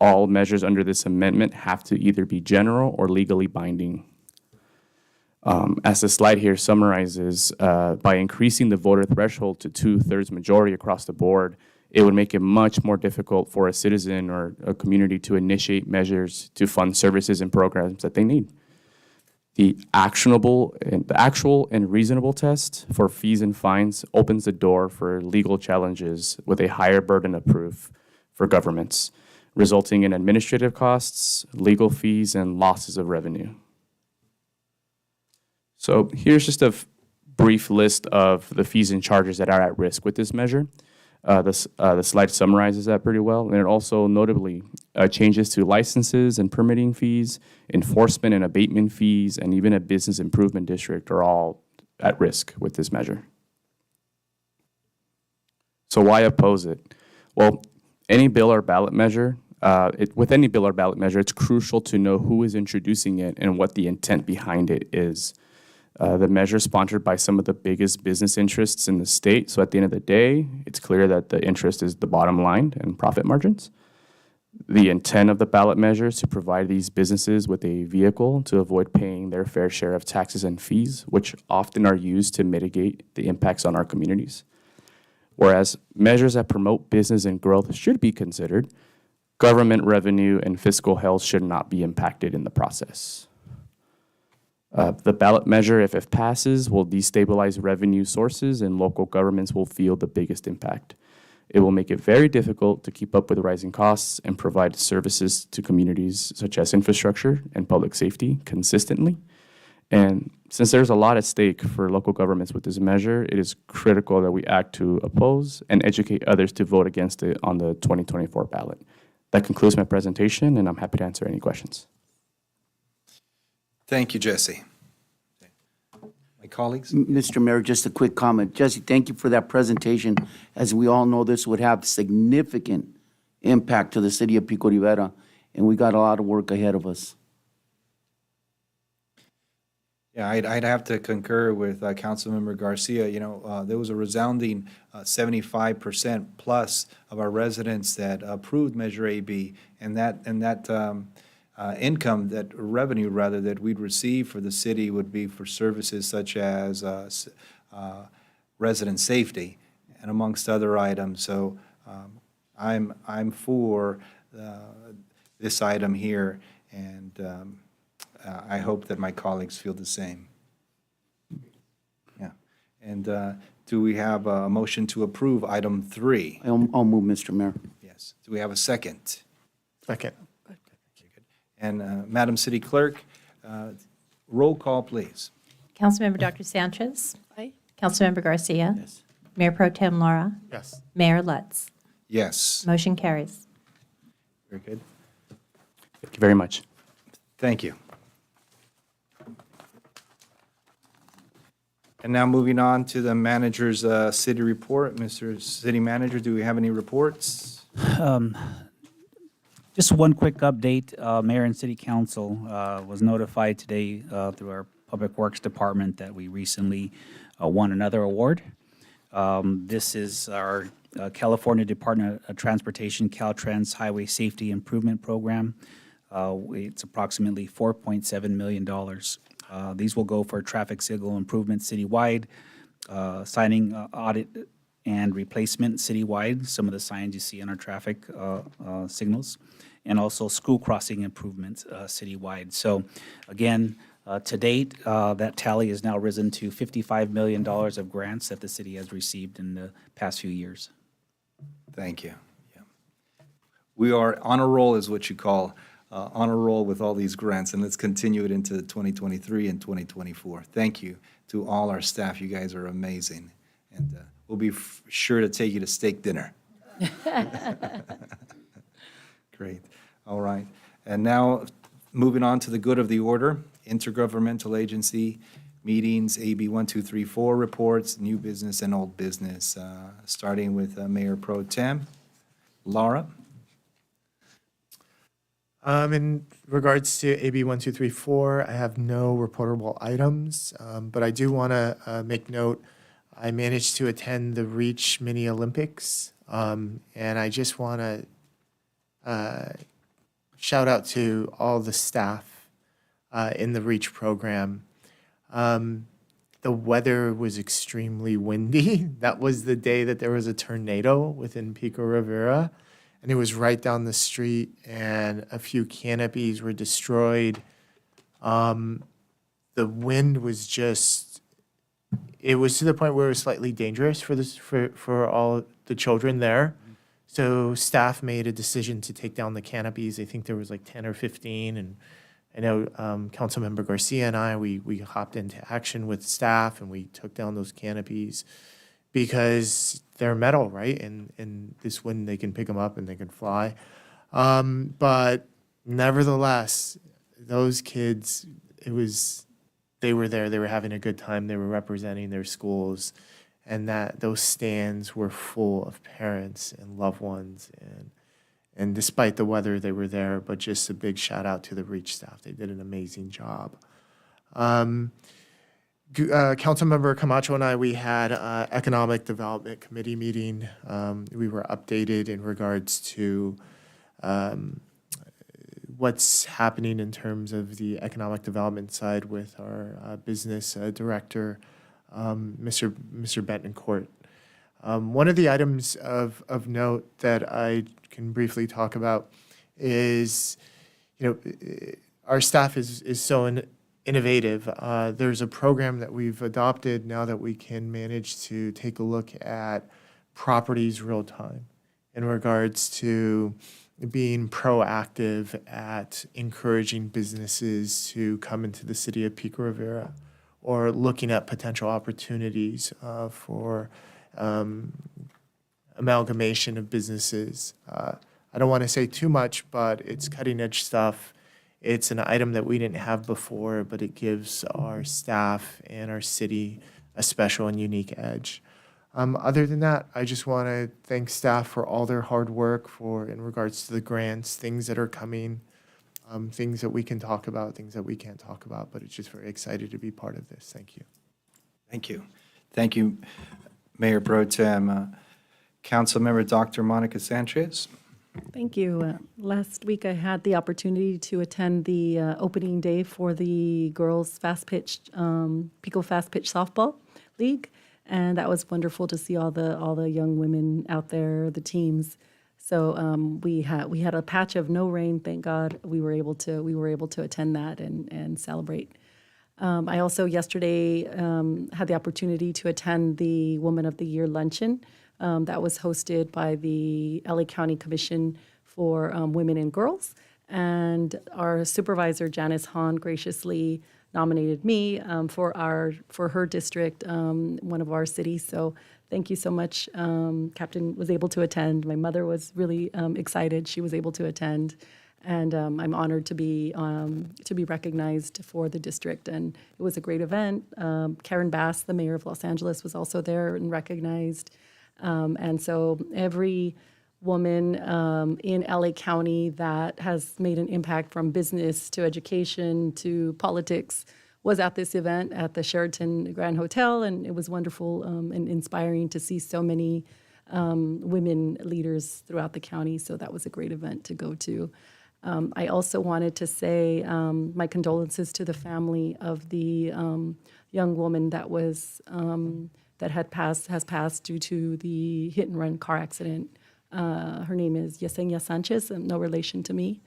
All measures under this amendment have to either be general or legally binding. As the slide here summarizes, by increasing the voter threshold to 2/3 majority across the board, it would make it much more difficult for a citizen or a community to initiate measures to fund services and programs that they need. The actual and reasonable test for fees and fines opens the door for legal challenges with a higher burden of proof for governments, resulting in administrative costs, legal fees, and losses of revenue. So here's just a brief list of the fees and charges that are at risk with this measure. The slide summarizes that pretty well, and it also notably changes to licenses and permitting fees, enforcement and abatement fees, and even a business improvement district are all at risk with this measure. So why oppose it? Well, any bill or ballot measure, with any bill or ballot measure, it's crucial to know who is introducing it and what the intent behind it is. The measure is sponsored by some of the biggest business interests in the state. So at the end of the day, it's clear that the interest is the bottom line and profit margins. The intent of the ballot measure is to provide these businesses with a vehicle to avoid paying their fair share of taxes and fees, which often are used to mitigate the impacts on our communities. Whereas measures that promote business and growth should be considered, government revenue and fiscal health should not be impacted in the process. The ballot measure, if it passes, will destabilize revenue sources and local governments will feel the biggest impact. It will make it very difficult to keep up with rising costs and provide services to communities such as infrastructure and public safety consistently. And since there's a lot at stake for local governments with this measure, it is critical that we act to oppose and educate others to vote against it on the 2024 ballot. That concludes my presentation, and I'm happy to answer any questions. Thank you, Jesse. My colleagues? Mr. Mayor, just a quick comment. Jesse, thank you for that presentation. As we all know, this would have significant impact to the city of Pico Rivera, and we got a lot of work ahead of us. Yeah, I'd have to concur with Councilmember Garcia. You know, there was a resounding 75% plus of our residents that approved Measure AB, and that income, that revenue rather, that we'd receive for the city would be for services such as resident safety and amongst other items. So I'm for this item here, and I hope that my colleagues feel the same. Yeah. And do we have a motion to approve item 3? I'll move, Mr. Mayor. Yes. Do we have a second? Second. And Madam City Clerk, roll call, please. Councilmember Dr. Sanchez. Aye. Councilmember Garcia. Yes. Mayor Pro Tem Laura. Yes. Mayor Lutz. Yes. Motion carries. Very good. Thank you very much. Thank you. And now moving on to the manager's city report. Mr. City Manager, do we have any reports? Just one quick update. Mayor and City Council was notified today through our Public Works Department that we recently won another award. This is our California Department of Transportation Caltrans Highway Safety Improvement Program. It's approximately $4.7 million. These will go for traffic signal improvements citywide, signing audit and replacement citywide, some of the signs you see in our traffic signals, and also school crossing improvements citywide. So again, To date, that tally has now risen to $55 million of grants that the city has received in the past few years. Thank you. Yeah. We are on a roll, is what you call on a roll with all these grants, and let's continue it into 2023 and 2024. Thank you to all our staff. You guys are amazing, and we'll be sure to take you to steak dinner. Great. All right. And now, moving on to the good of the order, intergovernmental agency meetings, AB 1234 reports, new business and old business, starting with Mayor Pro Tem. Laura? In regards to AB 1234, I have no reportable items, but I do want to make note, I managed to attend the REACH Mini Olympics, and I just want to shout out to all the staff in the REACH program. The weather was extremely windy. That was the day that there was a tornado within Pico Rivera, and it was right down the street, and a few canopies were destroyed. The wind was just, it was to the point where it was slightly dangerous for all the children there. So staff made a decision to take down the canopies. I think there was like 10 or 15, and I know Councilmember Garcia and I, we hopped into action with staff and we took down those canopies because they're metal, right? And this wind, they can pick them up and they can fly. But nevertheless, those kids, they were there, they were having a good time, they were representing their schools, and that those stands were full of parents and loved ones, and despite the weather, they were there. But just a big shout out to the REACH staff; they did an amazing job. Councilmember Camacho and I, we had an Economic Development Committee meeting. We were updated in regards to what's happening in terms of the economic development side with our business director, Mr. Betancourt. One of the items of note that I can briefly talk about is, our staff is so innovative. There's a program that we've adopted now that we can manage to take a look at properties real time in regards to being proactive at encouraging businesses to come into the city of Pico Rivera, or looking at potential opportunities for amalgamation of businesses. I don't want to say too much, but it's cutting edge stuff. It's an item that we didn't have before, but it gives our staff and our city a special and unique edge. Other than that, I just want to thank staff for all their hard work in regards to the grants, things that are coming, things that we can talk about, things that we can't talk about, but it's just very excited to be part of this. Thank you. Thank you. Thank you, Mayor Pro Tem. Councilmember Dr. Monica Sanchez. Thank you. Last week, I had the opportunity to attend the opening day for the girls' fast pitch, Pico Fast Pitch Softball League, and that was wonderful to see all the young women out there, the teams. So we had a patch of no rain. Thank God we were able to attend that and celebrate. I also yesterday had the opportunity to attend the Woman of the Year luncheon that was hosted by the LA County Commission for Women and Girls, and our supervisor Janice Hahn graciously nominated me for her district, one of our cities. So thank you so much. Captain was able to attend. My mother was really excited. She was able to attend. And I'm honored to be recognized for the district. And it was a great event. Karen Bass, the mayor of Los Angeles, was also there and recognized. And so every woman in LA County that has made an impact, from business to education to politics, was at this event at the Sheraton Grand Hotel. And it was wonderful and inspiring to see so many women leaders throughout the county. So that was a great event to go to. I also wanted to say my condolences to the family of the young woman that has passed due to the hit and run car accident. Her name is Yesenia Sanchez, and no relation to me,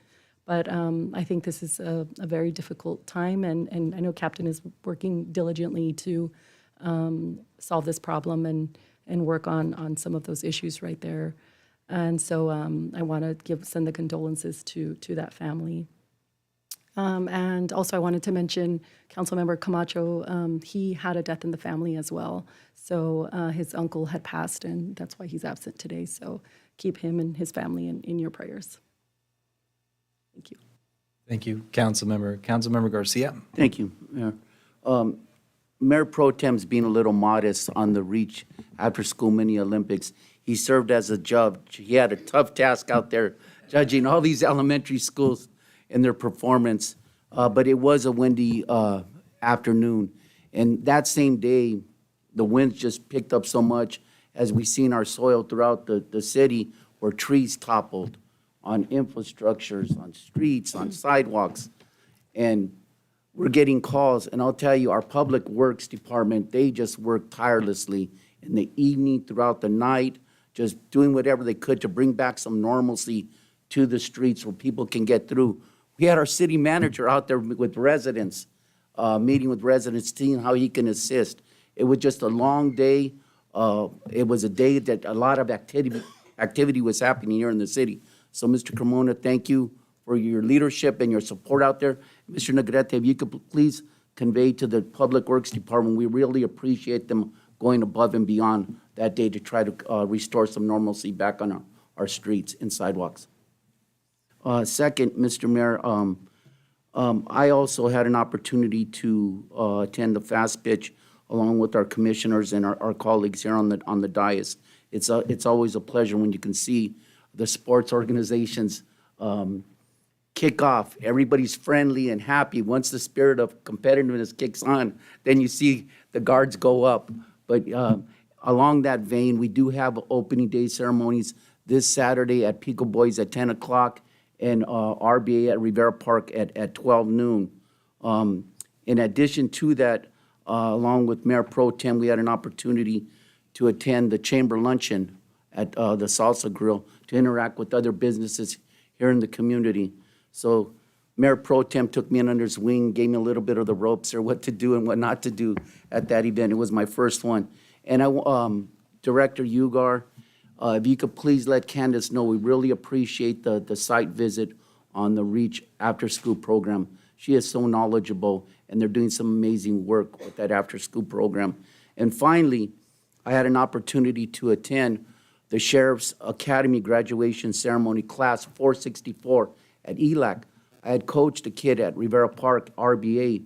But I think this is a very difficult time, and I know Captain is working diligently to solve this problem and work on some of those issues right there. And so I want to send the condolences to that family. And also I wanted to mention Councilmember Camacho, he had a death in the family as well. So his uncle had passed, and that's why he's absent today. So keep him and his family in your prayers. Thank you. Thank you, Councilmember Garcia. Thank you, Mayor. Mayor Pro Tem's being a little modest on the Reach after-school mini Olympics. He served as a judge. He had a tough task out there judging all these elementary schools in their performance, but it was a windy afternoon. And that same day, the winds just picked up so much as we seen our soil throughout the city where trees toppled on infrastructures, on streets, on sidewalks. And we're getting calls, and I'll tell you, our Public Works Department, they just worked tirelessly in the evening, throughout the night, just doing whatever they could to bring back some normalcy to the streets where people can get through. We had our city manager out there with residents, meeting with residents, seeing how he can assist. It was just a long day. It was a day that a lot of activity was happening here in the city. So, Mr. Carmona, thank you for your leadership and your support out there. Mr. Negrete, if you could please convey to the Public Works Department, we really appreciate them going above and beyond that day to try to restore some normalcy back on our streets and sidewalks. Second, Mr. Mayor, I also had an opportunity to attend the Fast Pitch along with our commissioners and our colleagues here on the dais. It's always a pleasure when you can see the sports organizations kick off. Everybody's friendly and happy. Once the spirit of competitiveness kicks on, then you see the guards go up. But along that vein, we do have opening day ceremonies this Saturday at Pico Boys at 10 o'clock and RBA at Rivera Park at 12 noon. In addition to that, along with Mayor Pro Tem, we had an opportunity to attend the Chamber Luncheon at the Salsa Grill to interact with other businesses here in the community. So Mayor Pro Tem took me under his wing, gave me a little bit of the ropes or what to do and what not to do at that event. It was my first one. And Director Ugar, if you could please let Candace know, we really appreciate the site visit on the Reach after-school program. She is so knowledgeable, and they're doing some amazing work with that after-school program. And finally, I had an opportunity to attend the Sheriff's Academy graduation ceremony, class 464 at ELAC. I had coached a kid at Rivera Park, RBA,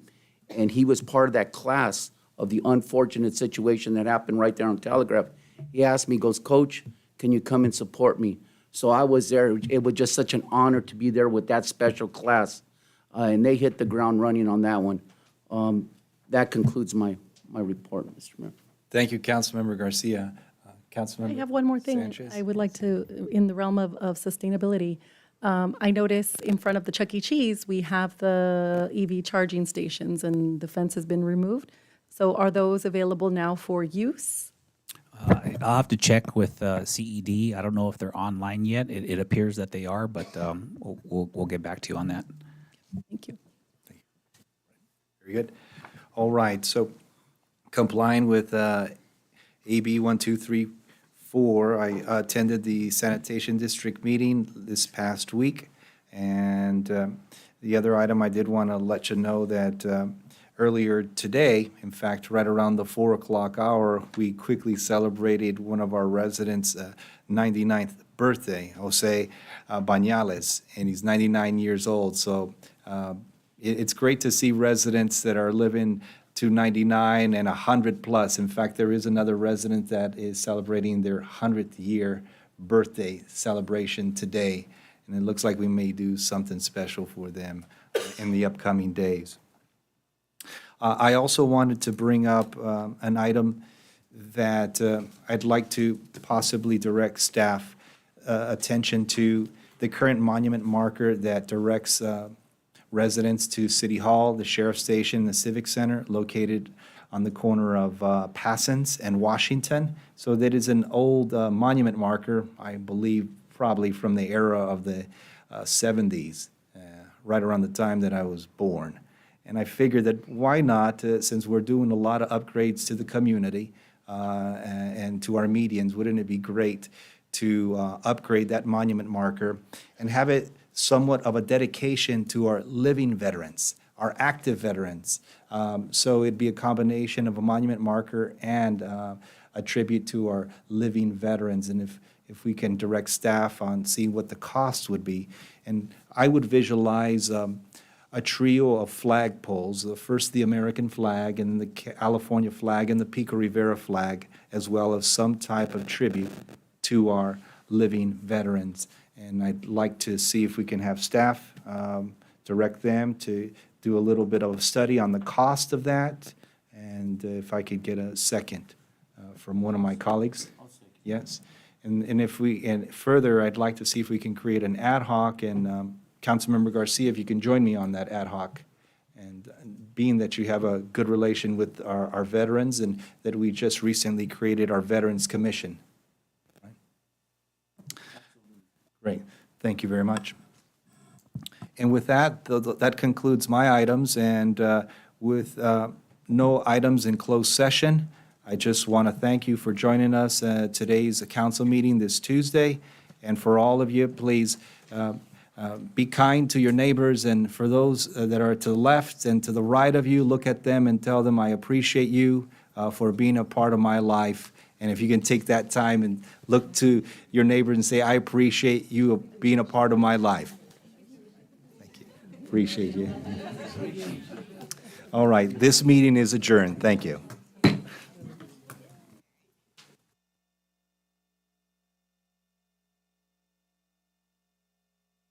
and he was part of that class of the unfortunate situation that happened right there on Telegraph. He asked me, goes, Coach, can you come and support me? So I was there. It was just such an honor to be there with that special class, and they hit the ground running on that one. That concludes my report, Mr. Mayor. Thank you, Councilmember Garcia. Councilmember I have one more thing Sanchez. I would like to, in the realm of sustainability. I noticed in front of the Chuck E. Cheese, we have the EV charging stations, and the fence has been removed. So are those available now for use? I'll have to check with CED. I don't know if they're online yet. It appears that they are, but we'll get back to you on that. Thank you. Very good. All right, so complying with AB 1234, I attended the sanitation district meeting this past week. And the other item I did want to let you know that earlier today, in fact, right around the 4 o'clock hour, we quickly celebrated one of our residents' 99th birthday, Jose Bañales, and he's 99 years old. So it's great to see residents that are living to 99 and 100 plus. In fact, there is another resident that is celebrating their 100th year birthday celebration today. And it looks like we may do something special for them in the upcoming days. I also wanted to bring up an item that I'd like to possibly direct staff attention to. The current monument marker that directs residents to City Hall, the Sheriff's Station, the Civic Center, located on the corner of Passance and Washington. So that is an old monument marker, I believe probably from the era of the 70s. right around the time that I was born. And I figured that why not, since we're doing a lot of upgrades to the community and to our medians, wouldn't it be great to upgrade that monument marker and have it somewhat of a dedication to our living veterans, our active veterans. So it'd be a combination of a monument marker and a tribute to our living veterans. And if we can direct staff on seeing what the cost would be. And I would visualize a trio of flagpoles, first the American flag and the California flag and the Pico Rivera flag, as well as some type of tribute to our living veterans. And I'd like to see if we can have staff direct them to do a little bit of a study on the cost of that, and if I could get a second from one of my colleagues. Yes. And further, I'd like to see if we can create an ad hoc, and Councilmember Garcia, if you can join me on that ad hoc. And being that you have a good relation with our veterans, and that we just recently created our Veterans Commission. Great. Thank you very much. And with that, that concludes my items. And with no items in closed session, I just want to thank you for joining us today's council meeting this Tuesday. And for all of you, please be kind to your neighbors. And for those that are to the left and to the right of you, look at them and tell them I appreciate you for being a part of my life. And if you can take that time and look to your neighbor and say, I appreciate you being a part of my life. Thank you. Appreciate you. All right, this meeting is adjourned. Thank you.